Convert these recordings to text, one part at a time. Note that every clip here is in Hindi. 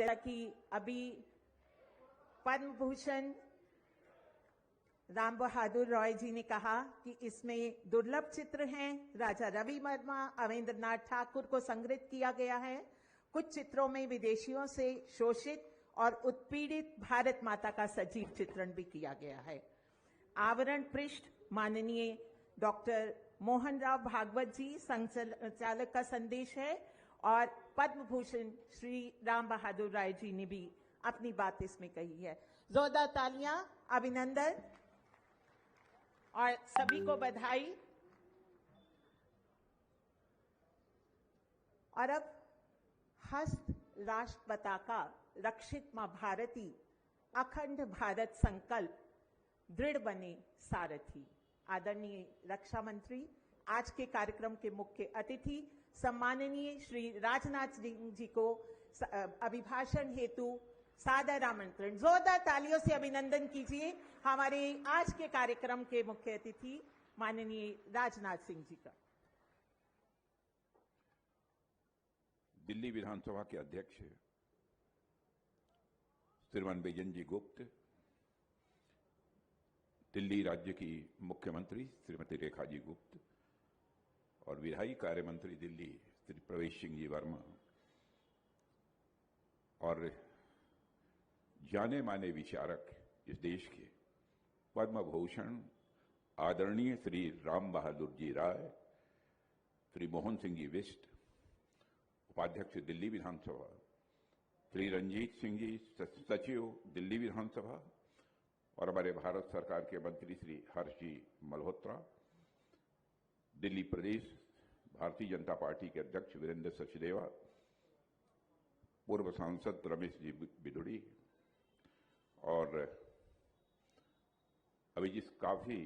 जैसा कि अभी पद्म भूषण राम बहादुर रॉय जी ने कहा कि इसमें दुर्लभ चित्र हैं। राजा रवि वर्मा, अवेंद्रनाथ ठाकुर को संग्रहित किया गया है। कुछ चित्रों में विदेशियों से शोषित और उत्पीड़ित भारत माता का सजीव चित्रण भी किया गया है। आवरण पृष्ठ माननीय डॉक्टर मोहन राव भागवत जी संचालक का संदेश है और पद्म भूषण श्री राम बहादुर राय जी ने भी अपनी बात इसमें कही है। जोरदार तालियां, अभिनंदन और सभी को बधाई। और अब हस्त राष्ट्र पताका रक्षित मां भारती, अखंड भारत संकल्प, दृढ़ बने सारथी। आदरणीय रक्षा मंत्री, आज के कार्यक्रम के मुख्य अतिथि सम्माननीय श्री राजनाथ सिंह जी को अभिभाषण हेतु सादर आमंत्रण। जोरदार तालियों से अभिनंदन कीजिए हमारे आज के कार्यक्रम के मुख्य अतिथि माननीय राजनाथ सिंह जी का। दिल्ली विधानसभा के अध्यक्ष श्रीमान बिजन जी गुप्त, दिल्ली राज्य की मुख्यमंत्री श्रीमती रेखा जी गुप्त और विधायी कार्य मंत्री दिल्ली श्री प्रवेश सिंह जी वर्मा और जाने माने विचारक इस देश के पद्म भूषण आदरणीय श्री राम बहादुर जी राय, श्री मोहन सिंह जी बिष्ट, उपाध्यक्ष दिल्ली विधानसभा, श्री रंजीत सिंह जी सचिव दिल्ली विधानसभा और हमारे भारत सरकार के मंत्री श्री हर्ष जी मल्होत्रा, दिल्ली प्रदेश भारतीय जनता पार्टी के अध्यक्ष वीरेंद्र सचदेवा, पूर्व सांसद रमेश जी बिदुड़ी और अभी जिस काफी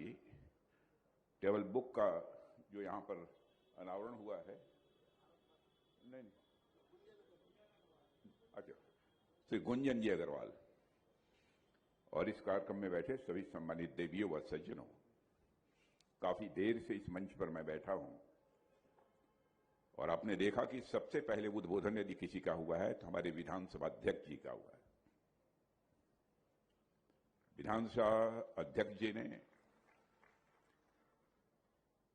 टेबल बुक का जो यहां पर अनावरण हुआ है, नहीं अच्छा, श्री गुंजन जी अग्रवाल और इस कार्यक्रम में बैठे सभी सम्मानित देवियों व सज्जनों, काफी देर से इस मंच पर मैं बैठा हूं और आपने देखा कि सबसे पहले उद्बोधन यदि किसी का हुआ है तो हमारे विधानसभा अध्यक्ष जी का हुआ है। विधानसभा अध्यक्ष जी ने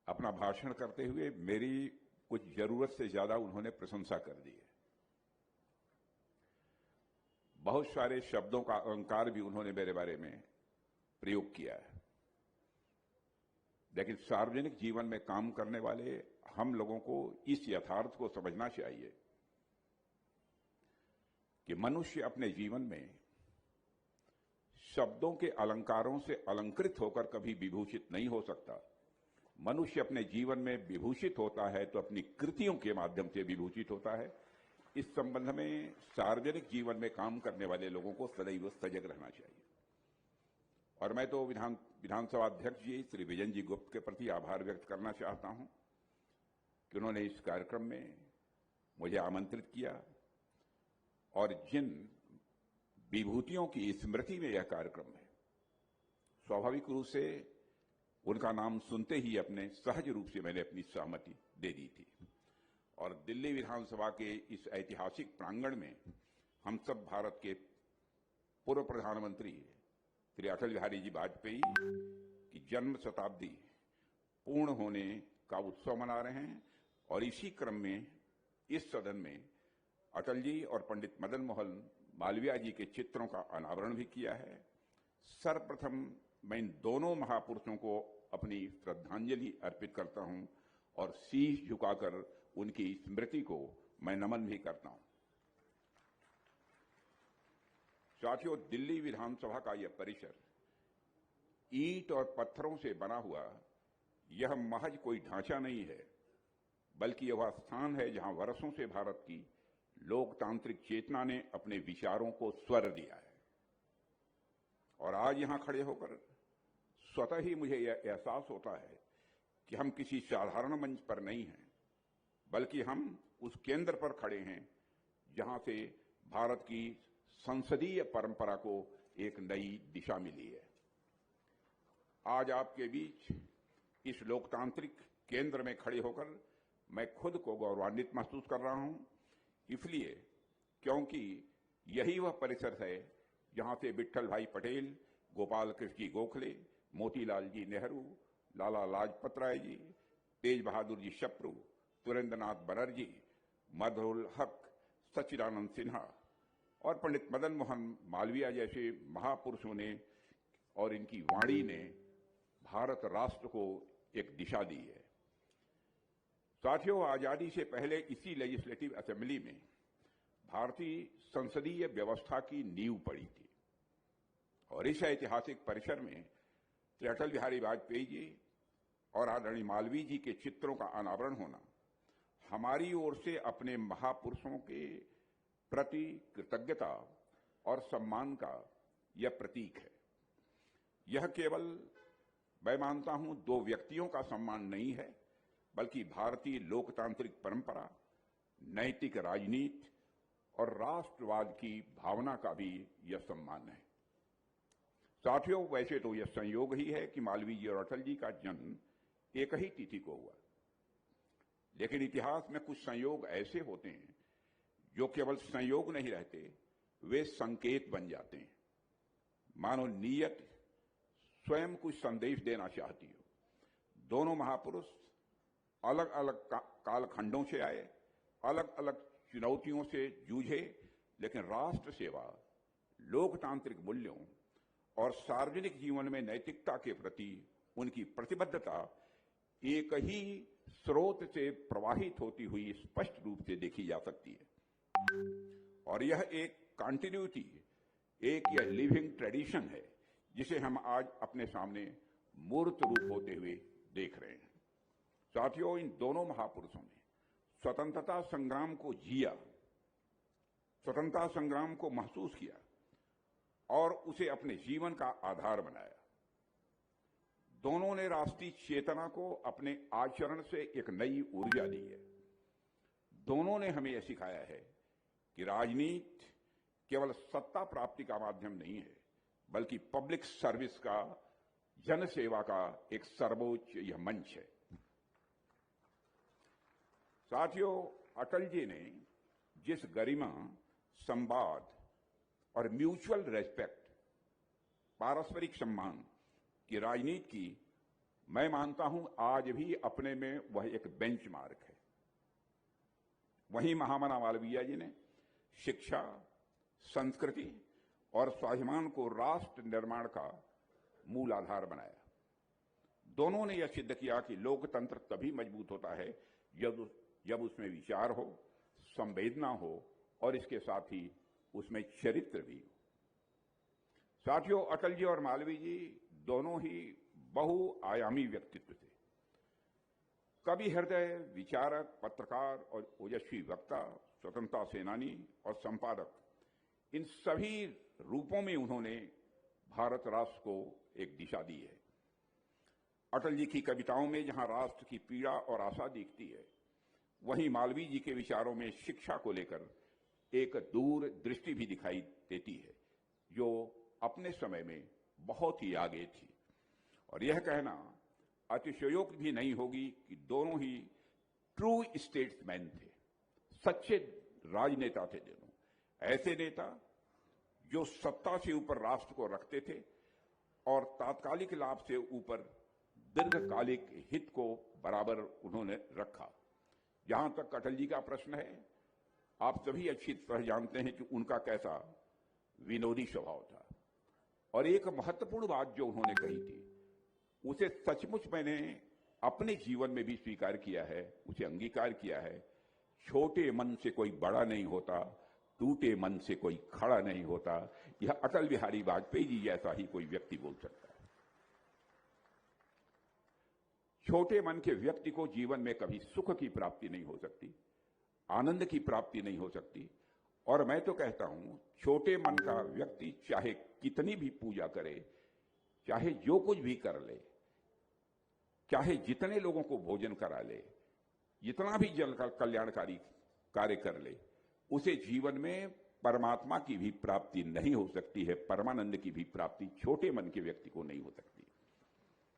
अपना भाषण करते हुए मेरी कुछ जरूरत से ज्यादा उन्होंने प्रशंसा कर दी है। बहुत सारे शब्दों का अलंकार भी उन्होंने मेरे बारे में प्रयोग किया है, लेकिन सार्वजनिक जीवन में काम करने वाले हम लोगों को इस यथार्थ को समझना चाहिए कि मनुष्य अपने जीवन में शब्दों के अलंकारों से अलंकृत होकर कभी विभूषित नहीं हो सकता। मनुष्य अपने जीवन में विभूषित होता है तो अपनी कृतियों के माध्यम से विभूषित होता है। इस संबंध में सार्वजनिक जीवन में काम करने वाले लोगों को सदैव सजग रहना चाहिए। और मैं तो विधानसभा अध्यक्ष जी श्री बिजन जी गुप्त के प्रति आभार व्यक्त करना चाहता हूं कि उन्होंने इस कार्यक्रम में मुझे आमंत्रित किया और जिन विभूतियों की स्मृति में यह कार्यक्रम है, स्वाभाविक रूप से उनका नाम सुनते ही अपने सहज रूप से मैंने अपनी सहमति दे दी थी। और दिल्ली विधानसभा के इस ऐतिहासिक प्रांगण में हम सब भारत के पूर्व प्रधानमंत्री श्री अटल बिहारी जी वाजपेयी की जन्म शताब्दी पूर्ण होने का उत्सव मना रहे हैं और इसी क्रम में इस सदन में अटल जी और पंडित मदन मोहन मालवीय जी के चित्रों का अनावरण भी किया है। सर्वप्रथम मैं इन दोनों महापुरुषों को अपनी श्रद्धांजलि अर्पित करता हूं और शीश झुकाकर उनकी स्मृति को मैं नमन भी करता हूं। साथियों, दिल्ली विधानसभा का यह परिसर ईंट और पत्थरों से बना हुआ यह महज कोई ढांचा नहीं है, बल्कि यह वह स्थान है जहां वर्षों से भारत की लोकतांत्रिक चेतना ने अपने विचारों को स्वर दिया है। और आज यहां खड़े होकर स्वतः ही मुझे यह एहसास होता है कि हम किसी साधारण मंच पर नहीं हैं, बल्कि हम उस केंद्र पर खड़े हैं जहां से भारत की संसदीय परंपरा को एक नई दिशा मिली है। आज आपके बीच इस लोकतांत्रिक केंद्र में खड़े होकर मैं खुद को गौरवान्वित महसूस कर रहा हूं, इसलिए क्योंकि यही वह परिसर है जहां से विट्ठल भाई पटेल, गोपाल कृष्ण जी गोखले, मोतीलाल जी नेहरू, लाला लाजपत राय जी, तेज बहादुर जी शप्रू, सुरेंद्रनाथ बनर्जी, मदहुल हक, सच्चिदानंद सिन्हा और पंडित मदन मोहन मालवीय जैसे महापुरुषों ने और इनकी वाणी ने भारत राष्ट्र को एक दिशा दी है। साथियों, आजादी से पहले इसी लेजिस्लेटिव असेंबली में भारतीय संसदीय व्यवस्था की नींव पड़ी थी और इस ऐतिहासिक परिसर में श्री अटल बिहारी वाजपेयी जी और आदरणीय मालवीय जी के चित्रों का अनावरण होना हमारी ओर से अपने महापुरुषों के प्रति कृतज्ञता और सम्मान का यह प्रतीक है। यह केवल मैं मानता हूं 2 व्यक्तियों का सम्मान नहीं है, बल्कि भारतीय लोकतांत्रिक परंपरा, नैतिक राजनीति और राष्ट्रवाद की भावना का भी यह सम्मान है। साथियों, वैसे तो यह संयोग ही है कि मालवीय जी और अटल जी का जन्म एक ही तिथि को हुआ, लेकिन इतिहास में कुछ संयोग ऐसे होते हैं जो केवल संयोग नहीं रहते, वे संकेत बन जाते हैं। मानो नीयत स्वयं कुछ संदेश देना चाहती हो। दोनों महापुरुष अलग अलग कालखंडों से आए, अलग अलग चुनौतियों से जूझे, लेकिन राष्ट्र सेवा, लोकतांत्रिक मूल्यों और सार्वजनिक जीवन में नैतिकता के प्रति उनकी प्रतिबद्धता एक ही स्रोत से प्रवाहित होती हुई स्पष्ट रूप से देखी जा सकती है। और यह एक कंटिन्यूटी, एक यह लिविंग ट्रेडिशन है जिसे हम आज अपने सामने मूर्त रूप होते हुए देख रहे हैं। साथियों, इन दोनों महापुरुषों ने स्वतंत्रता संग्राम को जिया, स्वतंत्रता संग्राम को महसूस किया और उसे अपने जीवन का आधार बनाया। दोनों ने राष्ट्रीय चेतना को अपने आचरण से एक नई ऊर्जा दी है। दोनों ने हमें यह सिखाया है कि राजनीति केवल सत्ता प्राप्ति का माध्यम नहीं है, बल्कि पब्लिक सर्विस का, जन सेवा का एक सर्वोच्च यह मंच है। साथियों, अटल जी ने जिस गरिमा, संवाद और म्यूचुअल रेस्पेक्ट, पारस्परिक सम्मान की राजनीति की, मैं मानता हूं आज भी अपने में वह एक बेंचमार्क है। वहीं महामना मालवीय जी ने शिक्षा, संस्कृति और स्वाभिमान को राष्ट्र निर्माण का मूल आधार बनाया। दोनों ने यह सिद्ध किया कि लोकतंत्र तभी मजबूत होता है जब उसमें विचार हो, संवेदना हो और इसके साथ ही उसमें चरित्र भी हो। साथियों, अटल जी और मालवीय जी दोनों ही बहुआयामी व्यक्तित्व थे। कवि, हृदय, विचारक, पत्रकार और ओजस्वी वक्ता, स्वतंत्रता सेनानी और संपादक, इन सभी रूपों में उन्होंने भारत राष्ट्र को एक दिशा दी है। अटल जी की कविताओं में जहां राष्ट्र की पीड़ा और आशा दिखती है, वहीं मालवीय जी के विचारों में शिक्षा को लेकर एक दूर दृष्टि भी दिखाई देती है, जो अपने समय में बहुत ही आगे थी। और यह कहना अतिशयोक्ति भी नहीं होगी कि दोनों ही ट्रू स्टेट्समैन थे, सच्चे राजनेता थे। दोनों ऐसे नेता जो सत्ता से ऊपर राष्ट्र को रखते थे और तात्कालिक लाभ से ऊपर दीर्घकालिक हित को बराबर उन्होंने रखा। जहां तक अटल जी का प्रश्न है, आप सभी अच्छी तरह जानते हैं कि उनका कैसा विनोदी स्वभाव था। और एक महत्वपूर्ण बात जो उन्होंने कही थी, उसे सचमुच मैंने अपने जीवन में भी स्वीकार किया है, उसे अंगीकार किया है। छोटे मन से कोई बड़ा नहीं होता, टूटे मन से कोई खड़ा नहीं होता। यह अटल बिहारी वाजपेयी जी जैसा ही कोई व्यक्ति बोल सकता है। छोटे मन के व्यक्ति को जीवन में कभी सुख की प्राप्ति नहीं हो सकती, आनंद की प्राप्ति नहीं हो सकती। और मैं तो कहता हूं, छोटे मन का व्यक्ति चाहे कितनी भी पूजा करे, चाहे जो कुछ भी कर ले, चाहे जितने लोगों को भोजन करा ले, जितना भी जन कल्याणकारी कार्य कर ले, उसे जीवन में परमात्मा की भी प्राप्ति नहीं हो सकती है, परमानंद की भी प्राप्ति छोटे मन के व्यक्ति को नहीं हो सकती।